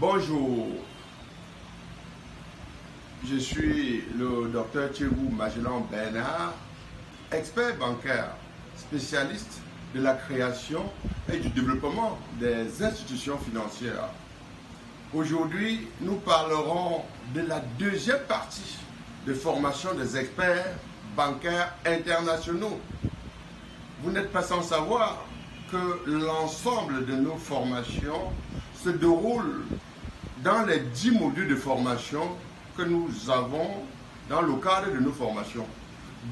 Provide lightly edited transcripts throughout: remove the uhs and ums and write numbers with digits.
Bonjour, je suis le docteur Tchébou Magellan Bernard, expert bancaire, spécialiste de la création et du développement des institutions financières. Aujourd'hui, nous parlerons de la deuxième partie de formation des experts bancaires internationaux. Vous n'êtes pas sans savoir que l'ensemble de nos formations se déroule dans les 10 modules de formation que nous avons dans le cadre de nos formations.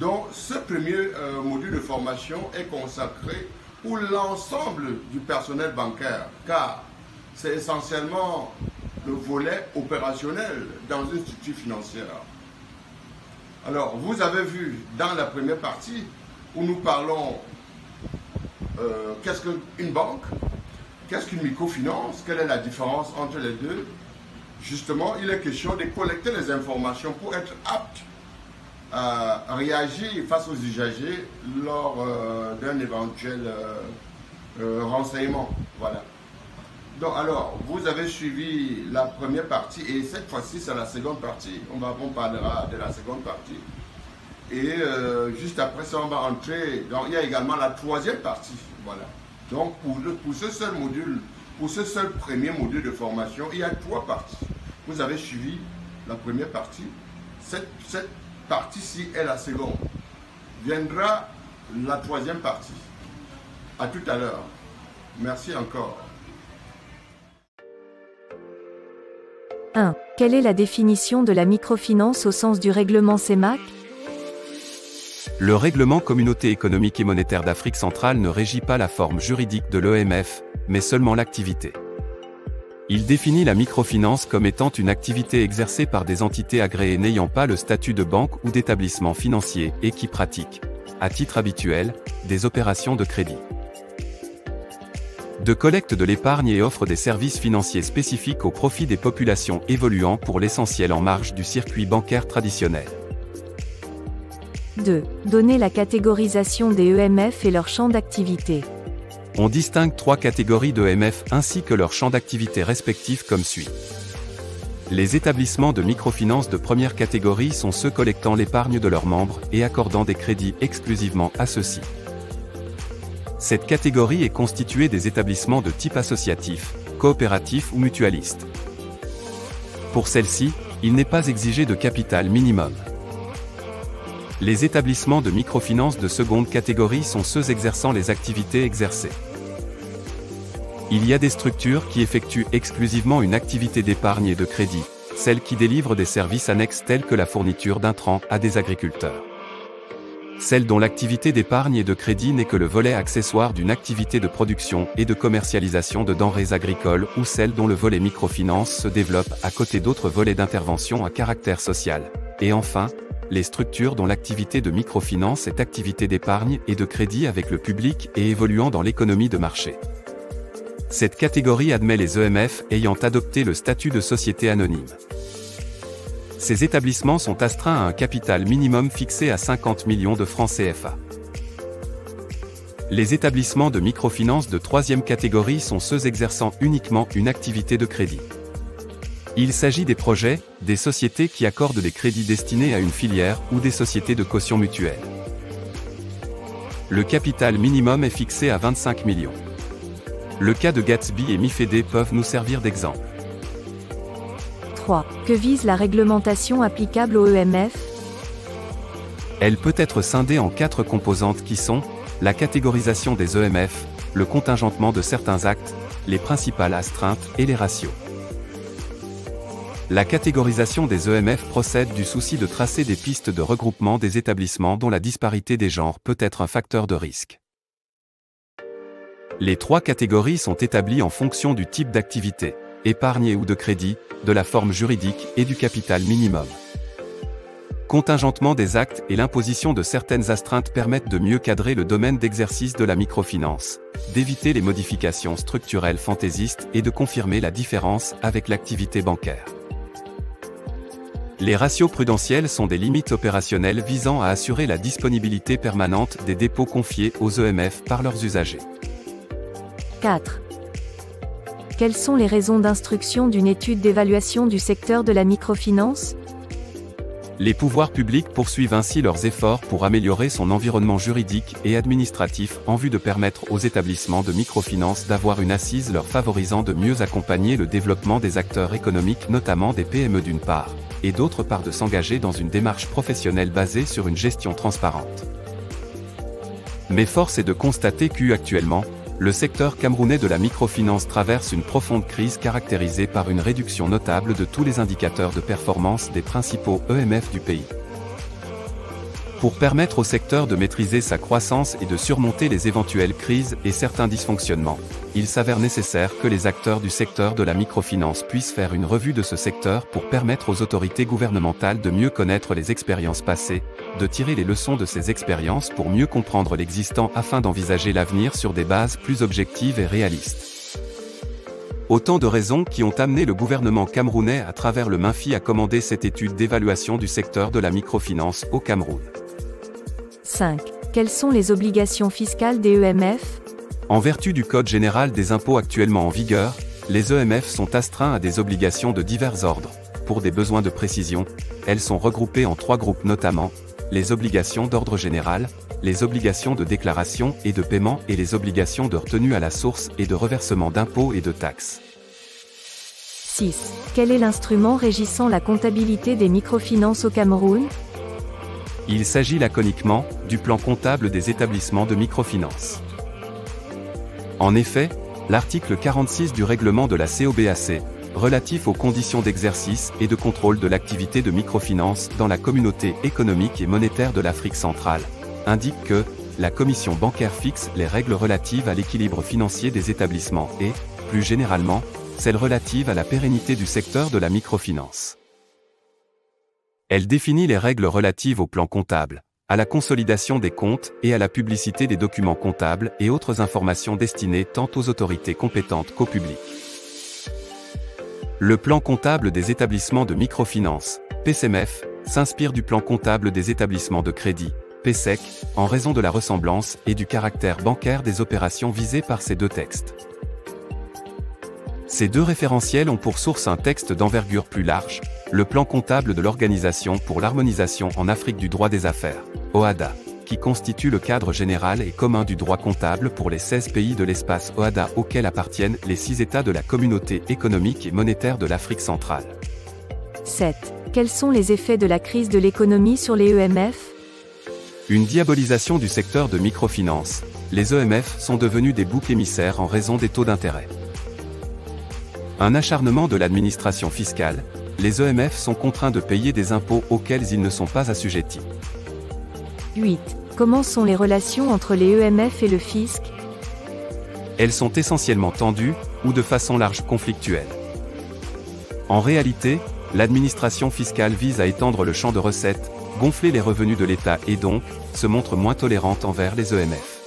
Donc, ce premier module de formation est consacré pour l'ensemble du personnel bancaire, car c'est essentiellement le volet opérationnel dans une structure financière. Alors, vous avez vu dans la première partie où nous parlons qu'est-ce qu'une banque, qu'est-ce qu'une microfinance, quelle est la différence entre les deux. Justement, il est question de collecter les informations pour être apte à réagir face aux usagers lors d'un éventuel renseignement. Voilà. Donc, alors, vous avez suivi la première partie et cette fois-ci, c'est la seconde partie. On parlera de la seconde partie. Et juste après ça, on va entrer. Donc, il y a également la troisième partie. Voilà. Donc, pour ce seul module, pour ce seul premier module de formation, il y a 3 parties. Vous avez suivi la première partie. Cette partie-ci est la seconde. Viendra la troisième partie. À tout à l'heure. Merci encore. 1. Quelle est la définition de la microfinance au sens du règlement CEMAC? Le règlement Communauté économique et monétaire d'Afrique centrale ne régit pas la forme juridique de l'EMF, mais seulement l'activité. Il définit la microfinance comme étant une activité exercée par des entités agréées n'ayant pas le statut de banque ou d'établissement financier et qui pratiquent, à titre habituel, des opérations de crédit, de collecte de l'épargne et offre des services financiers spécifiques au profit des populations évoluant pour l'essentiel en marge du circuit bancaire traditionnel. 2. Donner la catégorisation des EMF et leur champ d'activité. On distingue 3 catégories d'EMF ainsi que leurs champs d'activité respectifs comme suit. Les établissements de microfinance de première catégorie sont ceux collectant l'épargne de leurs membres et accordant des crédits exclusivement à ceux-ci. Cette catégorie est constituée des établissements de type associatif, coopératif ou mutualiste. Pour celle-ci, il n'est pas exigé de capital minimum. Les établissements de microfinance de seconde catégorie sont ceux exerçant les activités exercées. Il y a des structures qui effectuent exclusivement une activité d'épargne et de crédit, celles qui délivrent des services annexes tels que la fourniture d'intrants à des agriculteurs. Celles dont l'activité d'épargne et de crédit n'est que le volet accessoire d'une activité de production et de commercialisation de denrées agricoles ou celles dont le volet microfinance se développe à côté d'autres volets d'intervention à caractère social. Et enfin, les structures dont l'activité de microfinance est activité d'épargne et de crédit avec le public et évoluant dans l'économie de marché. Cette catégorie admet les EMF ayant adopté le statut de société anonyme. Ces établissements sont astreints à un capital minimum fixé à 50 millions de francs CFA. Les établissements de microfinance de troisième catégorie sont ceux exerçant uniquement une activité de crédit. Il s'agit des projets, des sociétés qui accordent des crédits destinés à une filière ou des sociétés de caution mutuelle. Le capital minimum est fixé à 25 millions. Le cas de Gatsby et Mifede peuvent nous servir d'exemple. 3. Que vise la réglementation applicable aux EMF? Elle peut être scindée en 4 composantes qui sont la catégorisation des EMF, le contingentement de certains actes, les principales astreintes et les ratios. La catégorisation des EMF procède du souci de tracer des pistes de regroupement des établissements dont la disparité des genres peut être un facteur de risque. Les 3 catégories sont établies en fonction du type d'activité, épargne ou de crédit, de la forme juridique et du capital minimum. Contingentement des actes et l'imposition de certaines astreintes permettent de mieux cadrer le domaine d'exercice de la microfinance, d'éviter les modifications structurelles fantaisistes et de confirmer la différence avec l'activité bancaire. Les ratios prudentiels sont des limites opérationnelles visant à assurer la disponibilité permanente des dépôts confiés aux EMF par leurs usagers. 4. Quelles sont les raisons d'instruction d'une étude d'évaluation du secteur de la microfinance? Les pouvoirs publics poursuivent ainsi leurs efforts pour améliorer son environnement juridique et administratif en vue de permettre aux établissements de microfinance d'avoir une assise leur favorisant de mieux accompagner le développement des acteurs économiques, notamment des PME d'une part, et d'autre part de s'engager dans une démarche professionnelle basée sur une gestion transparente. Mais force est de constater qu'actuellement, le secteur camerounais de la microfinance traverse une profonde crise caractérisée par une réduction notable de tous les indicateurs de performance des principaux EMF du pays. Pour permettre au secteur de maîtriser sa croissance et de surmonter les éventuelles crises et certains dysfonctionnements, il s'avère nécessaire que les acteurs du secteur de la microfinance puissent faire une revue de ce secteur pour permettre aux autorités gouvernementales de mieux connaître les expériences passées, de tirer les leçons de ces expériences pour mieux comprendre l'existant afin d'envisager l'avenir sur des bases plus objectives et réalistes. Autant de raisons qui ont amené le gouvernement camerounais à travers le MINFI à commander cette étude d'évaluation du secteur de la microfinance au Cameroun. 5. Quelles sont les obligations fiscales des EMF? En vertu du Code général des impôts actuellement en vigueur, les EMF sont astreints à des obligations de divers ordres. Pour des besoins de précision, elles sont regroupées en 3 groupes notamment, les obligations d'ordre général, les obligations de déclaration et de paiement et les obligations de retenue à la source et de reversement d'impôts et de taxes. 6. Quel est l'instrument régissant la comptabilité des microfinances au Cameroun? Il s'agit laconiquement du plan comptable des établissements de microfinance. En effet, l'article 46 du règlement de la COBAC, relatif aux conditions d'exercice et de contrôle de l'activité de microfinance dans la communauté économique et monétaire de l'Afrique centrale, indique que la commission bancaire fixe les règles relatives à l'équilibre financier des établissements et, plus généralement, celles relatives à la pérennité du secteur de la microfinance. Elle définit les règles relatives au plan comptable, à la consolidation des comptes et à la publicité des documents comptables et autres informations destinées tant aux autorités compétentes qu'au public. Le plan comptable des établissements de microfinance, PCMF, s'inspire du plan comptable des établissements de crédit, PSEC, en raison de la ressemblance et du caractère bancaire des opérations visées par ces deux textes. Ces deux référentiels ont pour source un texte d'envergure plus large, le plan comptable de l'Organisation pour l'harmonisation en Afrique du droit des affaires, OHADA, qui constitue le cadre général et commun du droit comptable pour les 16 pays de l'espace OHADA auxquels appartiennent les 6 États de la communauté économique et monétaire de l'Afrique centrale. 7. Quels sont les effets de la crise de l'économie sur les EMF? Une diabolisation du secteur de microfinance. Les EMF sont devenus des boucs émissaires en raison des taux d'intérêt. Un acharnement de l'administration fiscale, les EMF sont contraints de payer des impôts auxquels ils ne sont pas assujettis. 8. Comment sont les relations entre les EMF et le fisc? Elles sont essentiellement tendues, ou de façon large conflictuelle. En réalité, l'administration fiscale vise à étendre le champ de recettes, gonfler les revenus de l'État et donc, se montre moins tolérante envers les EMF.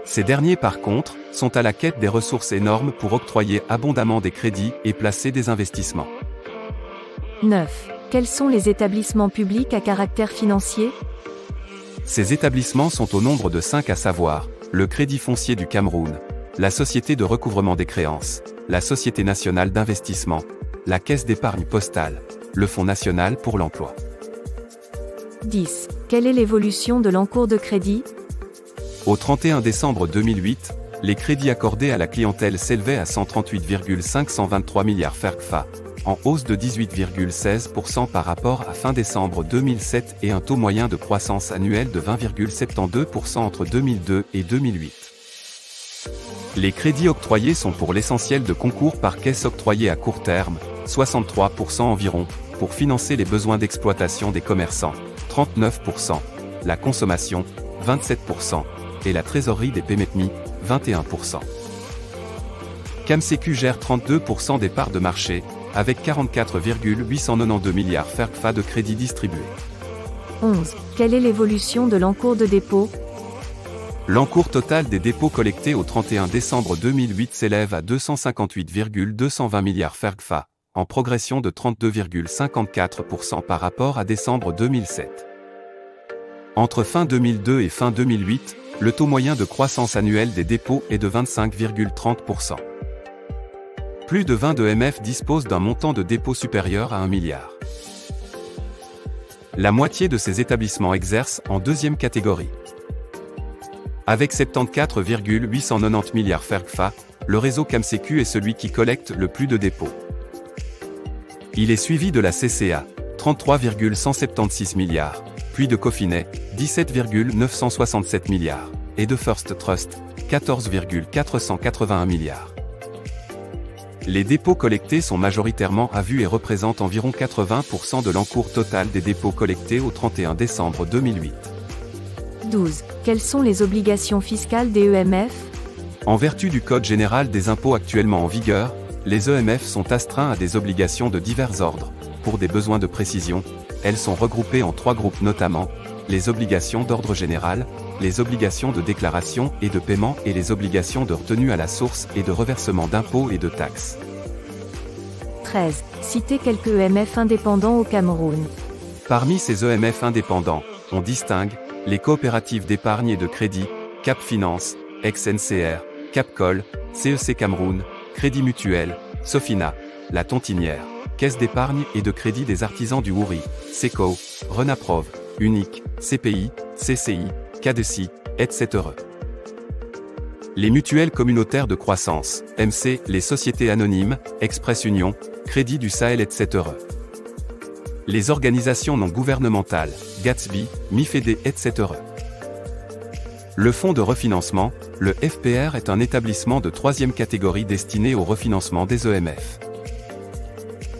Ces derniers par contre, sont à la quête des ressources énormes pour octroyer abondamment des crédits et placer des investissements. 9. Quels sont les établissements publics à caractère financier? Ces établissements sont au nombre de 5 à savoir, le Crédit foncier du Cameroun, la Société de recouvrement des créances, la Société nationale d'investissement, la Caisse d'épargne postale, le Fonds national pour l'emploi. 10. Quelle est l'évolution de l'encours de crédit? Au 31 décembre 2008, les crédits accordés à la clientèle s'élevaient à 138,523 milliards FRCFA, en hausse de 18,16% par rapport à fin décembre 2007 et un taux moyen de croissance annuelle de 20,72% entre 2002 et 2008. Les crédits octroyés sont pour l'essentiel de concours par caisse octroyés à court terme, 63% environ, pour financer les besoins d'exploitation des commerçants, 39%, la consommation, 27%, et la trésorerie des PMETMI, 21%. Camsécu gère 32% des parts de marché, avec 44,892 milliards FRCFA de crédits distribués. 11. Quelle est l'évolution de l'encours de dépôt? L'encours total des dépôts collectés au 31 décembre 2008 s'élève à 258,220 milliards FRCFA, en progression de 32,54% par rapport à décembre 2007. Entre fin 2002 et fin 2008, le taux moyen de croissance annuelle des dépôts est de 25,30%. Plus de 20 d'EMF disposent d'un montant de dépôt supérieur à 1 milliard. La moitié de ces établissements exercent en deuxième catégorie. Avec 74,890 milliards FERGFA, le réseau CAMSECU est celui qui collecte le plus de dépôts. Il est suivi de la CCA, 33,176 milliards, puis de Cofinet, 17,967 milliards, et de First Trust, 14,481 milliards. Les dépôts collectés sont majoritairement à vue et représentent environ 80% de l'encours total des dépôts collectés au 31 décembre 2008. 12. Quelles sont les obligations fiscales des EMF? En vertu du Code général des impôts actuellement en vigueur, les EMF sont astreints à des obligations de divers ordres. Pour des besoins de précision, elles sont regroupées en 3 groupes notamment, les obligations d'ordre général, les obligations de déclaration et de paiement et les obligations de retenue à la source et de reversement d'impôts et de taxes. 13. Citez quelques EMF indépendants au Cameroun. Parmi ces EMF indépendants, on distingue les coopératives d'épargne et de crédit, Cap Finance, ex-NCR, Capcol, CEC Cameroun, Crédit Mutuel, Sofina, La Tontinière, Caisse d'épargne et de crédit des artisans du Houri, SECO, Renaprov, Unique, CPI, CCI, KDCI, etc. Les mutuelles communautaires de croissance, MC, les sociétés anonymes, Express Union, Crédit du Sahel, etc. Les organisations non gouvernementales, Gatsby, MIFED, etc. Le fonds de refinancement, le FPR est un établissement de 3e catégorie destiné au refinancement des EMF.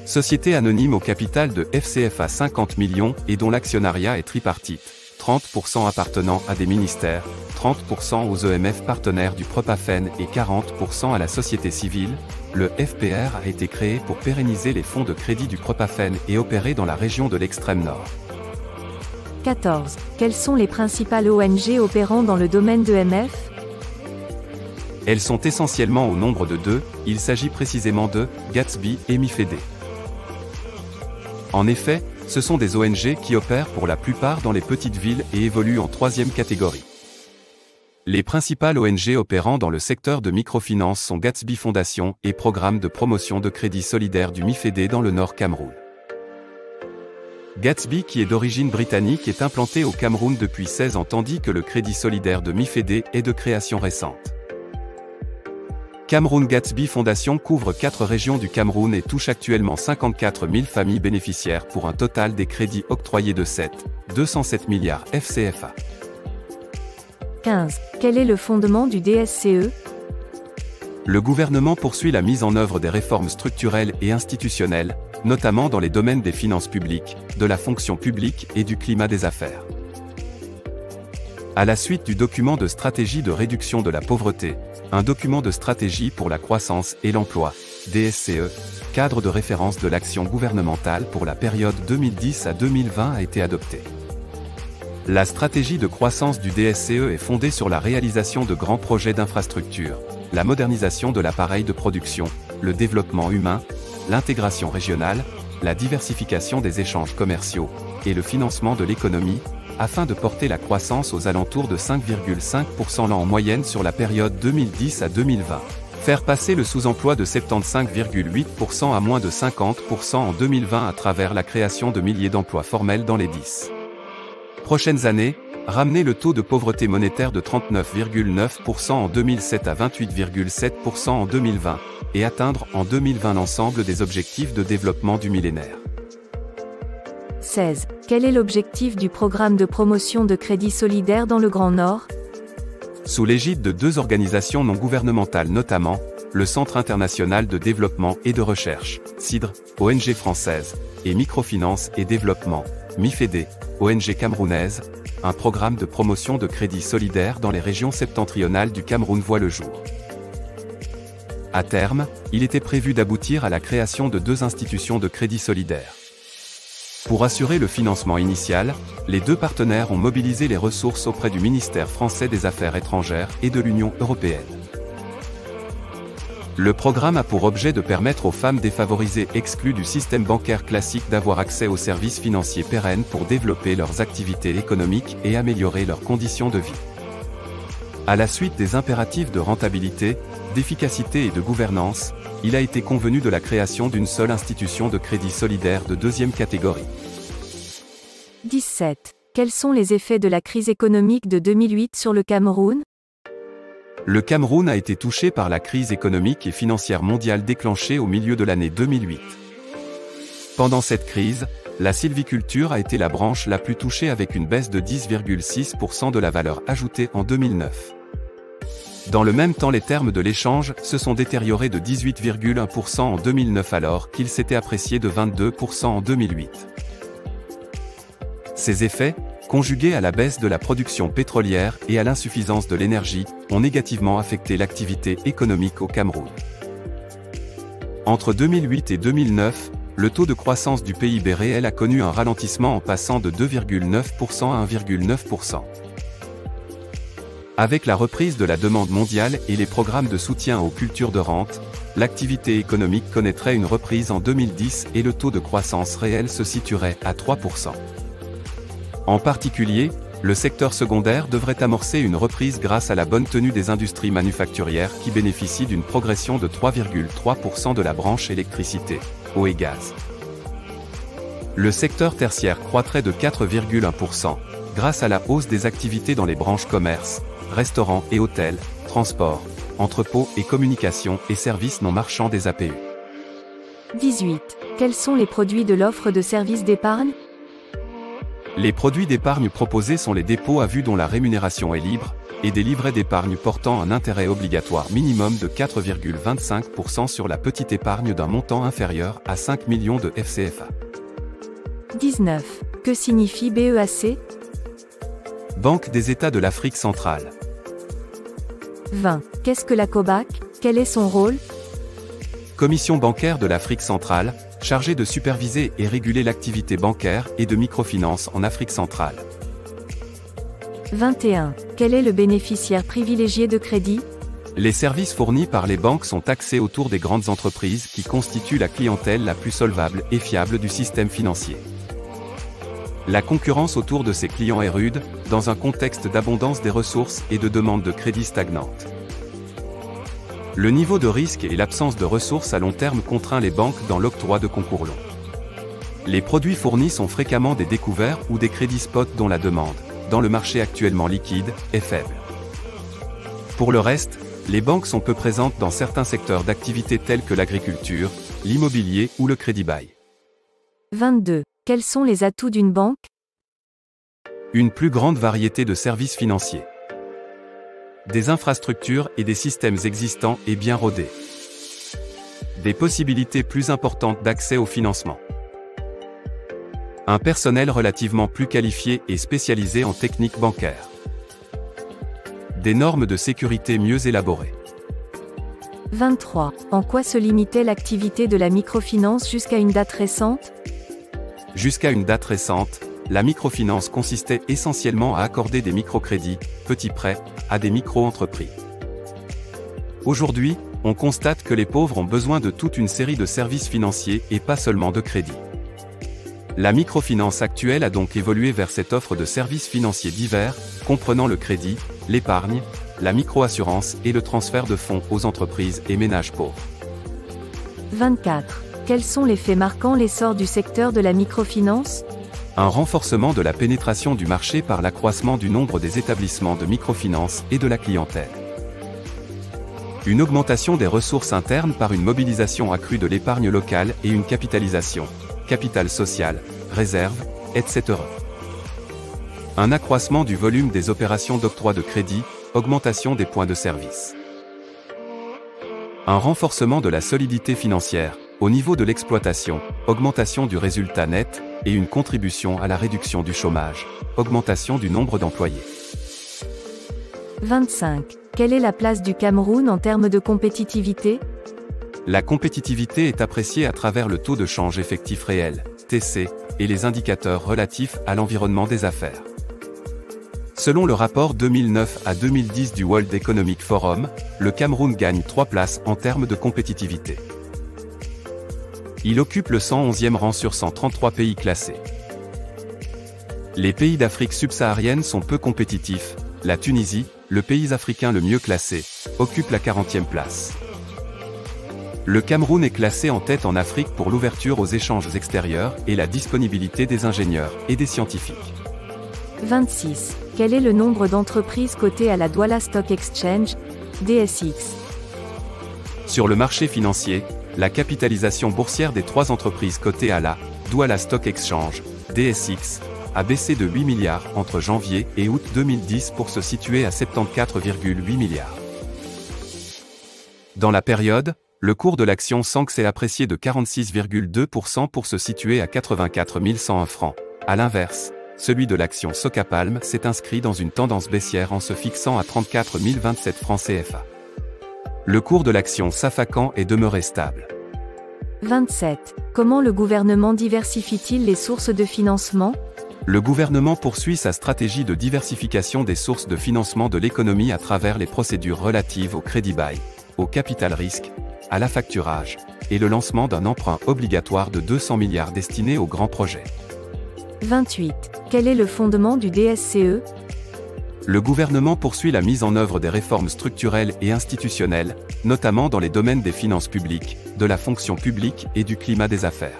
Société anonyme au capital de FCFA 50 millions et dont l'actionnariat est tripartite, 30% appartenant à des ministères, 30% aux EMF partenaires du PREPAFEN et 40% à la société civile, le FPR a été créé pour pérenniser les fonds de crédit du PREPAFEN et opérer dans la région de l'extrême nord. 14. Quelles sont les principales ONG opérant dans le domaine d'EMF? Elles sont essentiellement au nombre de 2, il s'agit précisément de Gatsby et MIFED. En effet, ce sont des ONG qui opèrent pour la plupart dans les petites villes et évoluent en 3e catégorie. Les principales ONG opérant dans le secteur de microfinance sont Gatsby Fondation et Programme de promotion de crédit solidaire du MIFED dans le Nord Cameroun. Gatsby, qui est d'origine britannique, est implanté au Cameroun depuis 16 ans tandis que le Crédit solidaire de MIFED est de création récente. Cameroun Gatsby Fondation couvre 4 régions du Cameroun et touche actuellement 54 000 familles bénéficiaires pour un total des crédits octroyés de 207 milliards FCFA. 15. Quel est le fondement du DSCE? Le gouvernement poursuit la mise en œuvre des réformes structurelles et institutionnelles, notamment dans les domaines des finances publiques, de la fonction publique et du climat des affaires. À la suite du document de stratégie de réduction de la pauvreté, un document de stratégie pour la croissance et l'emploi, DSCE, cadre de référence de l'action gouvernementale pour la période 2010 à 2020 a été adopté. La stratégie de croissance du DSCE est fondée sur la réalisation de grands projets d'infrastructure, la modernisation de l'appareil de production, le développement humain, l'intégration régionale, la diversification des échanges commerciaux et le financement de l'économie, afin de porter la croissance aux alentours de 5,5% l'an en moyenne sur la période 2010 à 2020. Faire passer le sous-emploi de 75,8% à moins de 50% en 2020 à travers la création de milliers d'emplois formels dans les 10 prochaines années, ramener le taux de pauvreté monétaire de 39,9% en 2007 à 28,7% en 2020, et atteindre en 2020 l'ensemble des objectifs de développement du millénaire. 16. Quel est l'objectif du programme de promotion de crédit solidaire dans le Grand Nord? Sous l'égide de 2 organisations non gouvernementales notamment, le Centre international de développement et de recherche, CIDR, ONG française, et Microfinance et Développement, MIFED, ONG camerounaise, un programme de promotion de crédit solidaire dans les régions septentrionales du Cameroun voit le jour. À terme, il était prévu d'aboutir à la création de 2 institutions de crédit solidaire. Pour assurer le financement initial, les 2 partenaires ont mobilisé les ressources auprès du ministère français des Affaires étrangères et de l'Union européenne. Le programme a pour objet de permettre aux femmes défavorisées exclues du système bancaire classique d'avoir accès aux services financiers pérennes pour développer leurs activités économiques et améliorer leurs conditions de vie. À la suite des impératifs de rentabilité, d'efficacité et de gouvernance, il a été convenu de la création d'une seule institution de crédit solidaire de deuxième catégorie. 17. Quels sont les effets de la crise économique de 2008 sur le Cameroun? Le Cameroun a été touché par la crise économique et financière mondiale déclenchée au milieu de l'année 2008. Pendant cette crise, la sylviculture a été la branche la plus touchée avec une baisse de 10,6% de la valeur ajoutée en 2009. Dans le même temps, les termes de l'échange se sont détériorés de 18,1% en 2009 alors qu'ils s'étaient appréciés de 22% en 2008. Ces effets, conjugués à la baisse de la production pétrolière et à l'insuffisance de l'énergie, ont négativement affecté l'activité économique au Cameroun. Entre 2008 et 2009, le taux de croissance du PIB réel a connu un ralentissement en passant de 2,9% à 1,9%. Avec la reprise de la demande mondiale et les programmes de soutien aux cultures de rente, l'activité économique connaîtrait une reprise en 2010 et le taux de croissance réel se situerait à 3%. En particulier, le secteur secondaire devrait amorcer une reprise grâce à la bonne tenue des industries manufacturières qui bénéficient d'une progression de 3,3% de la branche électricité, eau et gaz. Le secteur tertiaire croîtrait de 4,1%, grâce à la hausse des activités dans les branches commerce, restaurants et hôtels, transports, entrepôts et communications et services non marchands des APU. 18. Quels sont les produits de l'offre de services d'épargne? Les produits d'épargne proposés sont les dépôts à vue dont la rémunération est libre, et des livrets d'épargne portant un intérêt obligatoire minimum de 4,25% sur la petite épargne d'un montant inférieur à 5 millions de FCFA. 19. Que signifie BEAC? Banque des États de l'Afrique centrale. 20. Qu'est-ce que la COBAC? Quel est son rôle? Commission bancaire de l'Afrique centrale, chargée de superviser et réguler l'activité bancaire et de microfinance en Afrique centrale. 21. Quel est le bénéficiaire privilégié de crédit? Les services fournis par les banques sont axés autour des grandes entreprises qui constituent la clientèle la plus solvable et fiable du système financier. La concurrence autour de ces clients est rude, dans un contexte d'abondance des ressources et de demande de crédit stagnante. Le niveau de risque et l'absence de ressources à long terme contraint les banques dans l'octroi de concours longs. Les produits fournis sont fréquemment des découverts ou des crédits spot dont la demande, dans le marché actuellement liquide, est faible. Pour le reste, les banques sont peu présentes dans certains secteurs d'activité tels que l'agriculture, l'immobilier ou le crédit bail. 22. Quels sont les atouts d'une banque? Une plus grande variété de services financiers. Des infrastructures et des systèmes existants et bien rodés. Des possibilités plus importantes d'accès au financement. Un personnel relativement plus qualifié et spécialisé en techniques bancaires. Des normes de sécurité mieux élaborées. 23. En quoi se limitait l'activité de la microfinance jusqu'à une date récente? Jusqu'à une date récente, la microfinance consistait essentiellement à accorder des microcrédits, petits prêts, à des micro-entreprises. Aujourd'hui, on constate que les pauvres ont besoin de toute une série de services financiers et pas seulement de crédits. La microfinance actuelle a donc évolué vers cette offre de services financiers divers, comprenant le crédit, l'épargne, la microassurance et le transfert de fonds aux entreprises et ménages pauvres. 24. Quels sont les faits marquant l'essor du secteur de la microfinance? Un renforcement de la pénétration du marché par l'accroissement du nombre des établissements de microfinance et de la clientèle. Une augmentation des ressources internes par une mobilisation accrue de l'épargne locale et une capitalisation, capital social, réserve, etc. Un accroissement du volume des opérations d'octroi de crédit, augmentation des points de service. Un renforcement de la solidité financière, au niveau de l'exploitation, augmentation du résultat net, et une contribution à la réduction du chômage, augmentation du nombre d'employés. 25. Quelle est la place du Cameroun en termes de compétitivité? La compétitivité est appréciée à travers le taux de change effectif réel, TC, et les indicateurs relatifs à l'environnement des affaires. Selon le rapport 2009 à 2010 du World Economic Forum, le Cameroun gagne 3 places en termes de compétitivité. Il occupe le 111e rang sur 133 pays classés. Les pays d'Afrique subsaharienne sont peu compétitifs. La Tunisie, le pays africain le mieux classé, occupe la 40e place. Le Cameroun est classé en tête en Afrique pour l'ouverture aux échanges extérieurs et la disponibilité des ingénieurs et des scientifiques. 26. Quel est le nombre d'entreprises cotées à la Douala Stock Exchange, DSX? Sur le marché financier, la capitalisation boursière des 3 entreprises cotées à la Douala Stock Exchange, DSX, a baissé de 8 milliards entre janvier et août 2010 pour se situer à 74,8 milliards. Dans la période, le cours de l'action SANC s'est apprécié de 46,2% pour se situer à 84 101 francs. À l'inverse, celui de l'action Socapalm s'est inscrit dans une tendance baissière en se fixant à 34 027 francs CFA. Le cours de l'action Safacan est demeuré stable. 27. Comment le gouvernement diversifie-t-il les sources de financement? Le gouvernement poursuit sa stratégie de diversification des sources de financement de l'économie à travers les procédures relatives au crédit bail, au capital risque, à l'affacturage, et le lancement d'un emprunt obligatoire de 200 milliards destiné aux grands projets. 28. Quel est le fondement du DSCE? Le gouvernement poursuit la mise en œuvre des réformes structurelles et institutionnelles, notamment dans les domaines des finances publiques, de la fonction publique et du climat des affaires.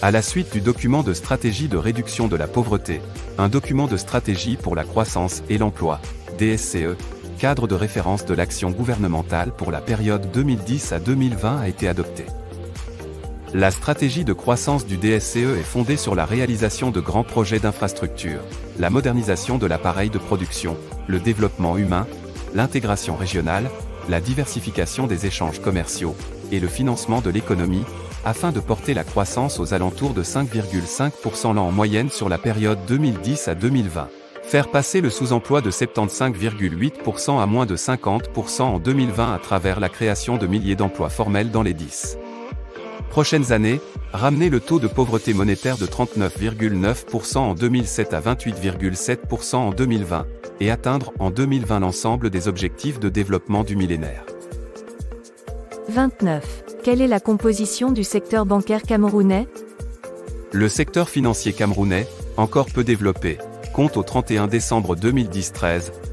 À la suite du document de stratégie de réduction de la pauvreté, un document de stratégie pour la croissance et l'emploi, DSCE, cadre de référence de l'action gouvernementale pour la période 2010 à 2020 a été adopté. La stratégie de croissance du DSCE est fondée sur la réalisation de grands projets d'infrastructure, la modernisation de l'appareil de production, le développement humain, l'intégration régionale, la diversification des échanges commerciaux, et le financement de l'économie, afin de porter la croissance aux alentours de 5,5% l'an en moyenne sur la période 2010 à 2020. Faire passer le sous-emploi de 75,8% à moins de 50% en 2020 à travers la création de milliers d'emplois formels dans les 10 prochaines années, ramener le taux de pauvreté monétaire de 39,9% en 2007 à 28,7% en 2020, et atteindre en 2020 l'ensemble des objectifs de développement du millénaire. 29. Quelle est la composition du secteur bancaire camerounais? Le secteur financier camerounais, encore peu développé, compte au 31 décembre 2010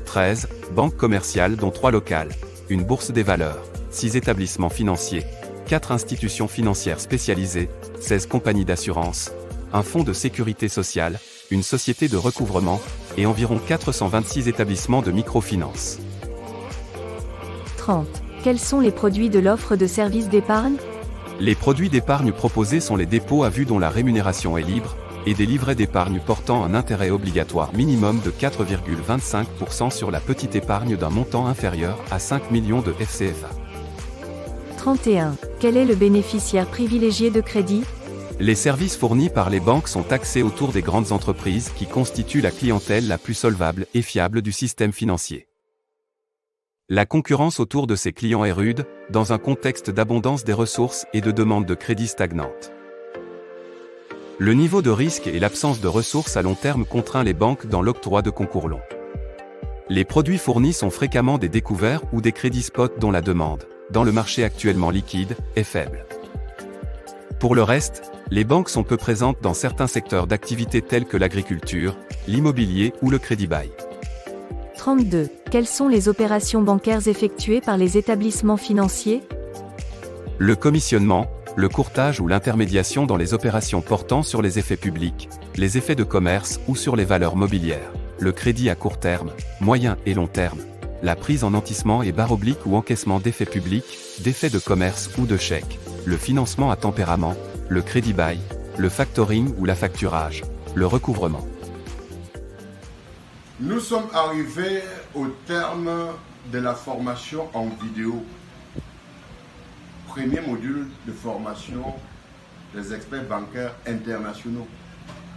13 banques commerciales dont 3 locales, une bourse des valeurs, 6 établissements financiers, 4 institutions financières spécialisées, 16 compagnies d'assurance, un fonds de sécurité sociale, une société de recouvrement, et environ 426 établissements de microfinance. 30. Quels sont les produits de l'offre de services d'épargne? Les produits d'épargne proposés sont les dépôts à vue dont la rémunération est libre, et des livrets d'épargne portant un intérêt obligatoire minimum de 4,25% sur la petite épargne d'un montant inférieur à 5 millions de FCFA. 31. Quel est le bénéficiaire privilégié de crédit? Les services fournis par les banques sont axés autour des grandes entreprises qui constituent la clientèle la plus solvable et fiable du système financier. La concurrence autour de ces clients est rude, dans un contexte d'abondance des ressources et de demande de crédit stagnante. Le niveau de risque et l'absence de ressources à long terme contraint les banques dans l'octroi de concours longs. Les produits fournis sont fréquemment des découverts ou des crédits spot dont la demande, dans le marché actuellement liquide, est faible. Pour le reste, les banques sont peu présentes dans certains secteurs d'activité tels que l'agriculture, l'immobilier ou le crédit bail. 32. Quelles sont les opérations bancaires effectuées par les établissements financiers? Le commissionnement, le courtage ou l'intermédiation dans les opérations portant sur les effets publics, les effets de commerce ou sur les valeurs mobilières, le crédit à court terme, moyen et long terme, la prise en nantissement et barre oblique ou encaissement d'effets publics, d'effets de commerce ou de chèques, le financement à tempérament, le crédit bail, le factoring ou l'affacturage, le recouvrement. Nous sommes arrivés au terme de la formation en vidéo. Premier module de formation des experts bancaires internationaux.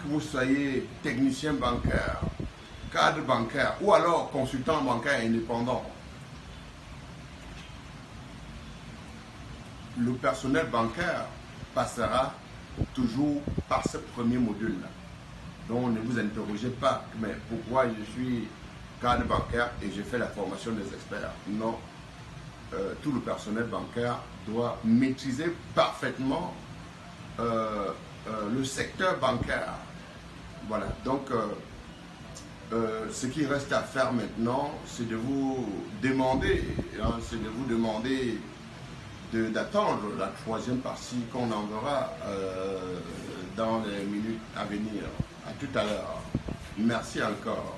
Que vous soyez technicien bancaire, cadre bancaire ou alors consultant bancaire indépendant. Le personnel bancaire passera toujours par ce premier module-là. Donc ne vous interrogez pas, mais pourquoi je suis cadre bancaire et j'ai fait la formation des experts? Non, tout le personnel bancaire doit maîtriser parfaitement le secteur bancaire. Voilà, donc ce qui reste à faire maintenant, c'est de vous demander, d'attendre la troisième partie qu'on enverra dans les minutes à venir. À tout à l'heure. Merci encore.